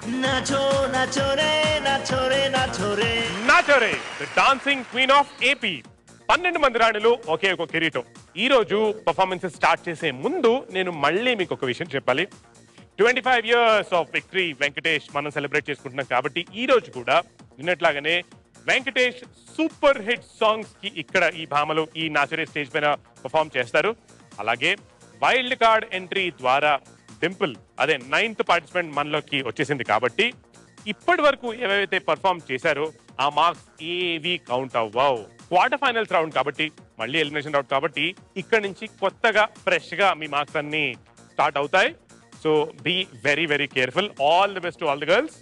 Nacho నాచో రే నాచో రే నాచో రే నాచోరే the dancing queen of AP. 12 మంది రాణులు ఒకే ఒక కిరీటం. ఈ రోజు పర్ఫార్మెన్సెస్ స్టార్ట్ చేసే ముందు నేను మళ్ళీ మీకు ఒక విషయం చెప్పాలి. 25 ఇయర్స్ ఆఫ్ విక్టరీ వెంకటేష్ మనం సెలబ్రేట్ చేసుకుంటున్నాం కాబట్టి ఈ రోజు కూడా నిన్నట్లాగానే వెంకటేష్ సూపర్ హిట్ సాంగ్స్ కి ఇక్కడ ఈ భామలు ఈ నాచోరే స్టేజ్ పైన పర్ఫామ్ చేస్తారు. అలాగే వైల్డ్ కార్డ్ ఎంట్రీ ద్వారా డింపుల్ అదే 9th పార్టిసిపెంట్ మనలోకి వచ్చేసింది కాబట్టి ఇప్పటి వరకు ఏవైతే పర్ఫామ్ చేశారో ఆ మార్క్స్ ఏవి కౌంట్ అవ్వవు. క్వార్టర్ ఫైనల్స్ రౌండ్ కాబట్టి మళ్ళీ ఎలిమినేషన్ రౌండ్ కాబట్టి ఇక్కడ నుంచి కొత్తగా ఫ్రెష్ గా మీ మార్క్స్ అన్ని స్టార్ట్ అవుతాయి. So be very very careful. All the best to all the girls.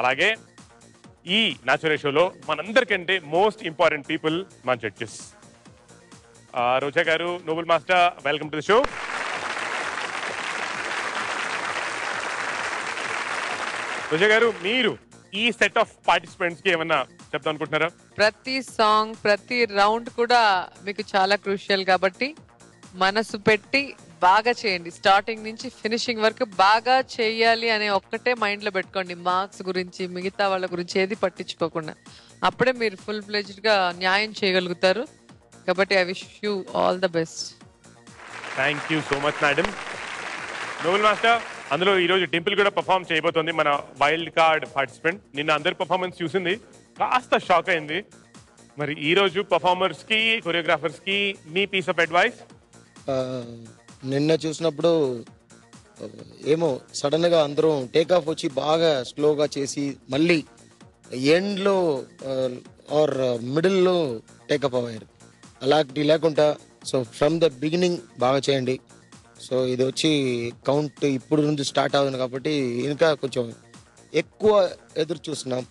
అలాగే ఈ నాచురే షోలో మనందరికంటే మోస్ట్ ఇంపార్టెంట్ పీపుల్ మా జడ్జెస్. రోజా గారు, noble master, welcome to the show. Roja గారు, మీరు ఈ సెట్ ఆఫ్ పార్టిసిపెంట్స్ కి ఏమన్నా చెప్తాం అనుకుంటున్నారా? ప్రతి సాంగ్ ప్రతి రౌండ్ కూడా మీకు చాలా క్రూషియల్ కాబట్టి మనసు పెట్టి బాగా చేయండి. స్టార్టింగ్ నుంచి ఫినిషింగ్ వరకు బాగా చేయాలి అనే ఒక్కటే మైండ్ లో పెట్టుకోండి. మార్క్స్ గురించి మిగతా వాళ్ళ గురించి ఏది పట్టించుకోకుండా అప్పుడే మీరు ఫుల్ ఫ్లెడ్జ్డ్ గా న్యాయం చేయగలుగుతారు. కాబట్టి I wish you all the best. Thank you so much madam. Noble master, అందులో ఈ రోజు డింపుల్ కూడా పర్ఫామ్ చేయబోతోంది, మన వైల్డ్ కార్డ్ పార్టిసిపెంట్. నిన్న అందరి పర్ఫార్మెన్స్ చూసింది, కాస్త షాక్ అయింది. మరి ఈ రోజు పర్ఫార్మర్స్ కి కొరియోగ్రాఫర్స్ కి మీ పీస్ ఆఫ్ అడ్వైస్? నిన్న చూసినప్పుడు ఏమో సడన్ గా అందరూ టేక్ ఆఫ్ వచ్చి బాగా స్లోగా చేసి మళ్ళీ ఎండ్లో ఆర్ మిడిల్లో టేకప్ అయ్యారు. అలాంటి లేకుండా సో ఫ్రమ్ ద బిగినింగ్ బాగా చేయండి. సో ఇది వచ్చి కౌంట్ ఇప్పుడు నుంచి స్టార్ట్ అవుతుంది కాబట్టి ఇంకా కొంచెం ఎక్కువ ఎదురు చూస్తున్నాం,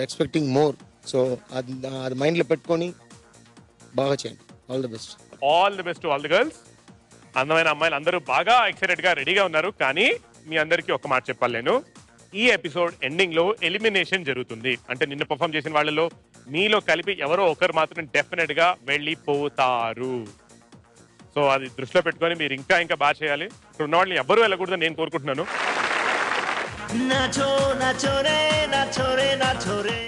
ఎక్స్పెక్టింగ్ మోర్. సో అది మైండ్లో పెట్టుకొని బాగా చేయండి. All the best. All the best to all the girls. అందమైన అమ్మాయిలు అందరూ బాగా ఎక్సైటెడ్ గా రెడీగా ఉన్నారు. కానీ మీ అందరికీ ఒక మాట చెప్పాలి నేను, ఈ ఎపిసోడ్ ఎండింగ్ లో ఎలిమినేషన్ జరుగుతుంది. అంటే నిన్న పర్ఫామ్ చేసిన వాళ్ళలో మీలో కలిపి ఎవరో ఒకరు మాత్రం డెఫినెట్ గా వెళ్ళిపోతారు. సో అది దృష్టిలో పెట్టుకొని మీరు ఇంకా ఇంకా బాగా చేయాలి. ఇక్కడ ఉన్న వాళ్ళని ఎవరు వెళ్ళకూడదని నేను కోరుకుంటున్నాను. నాచో నాచో రే నాచో రే నాచో రే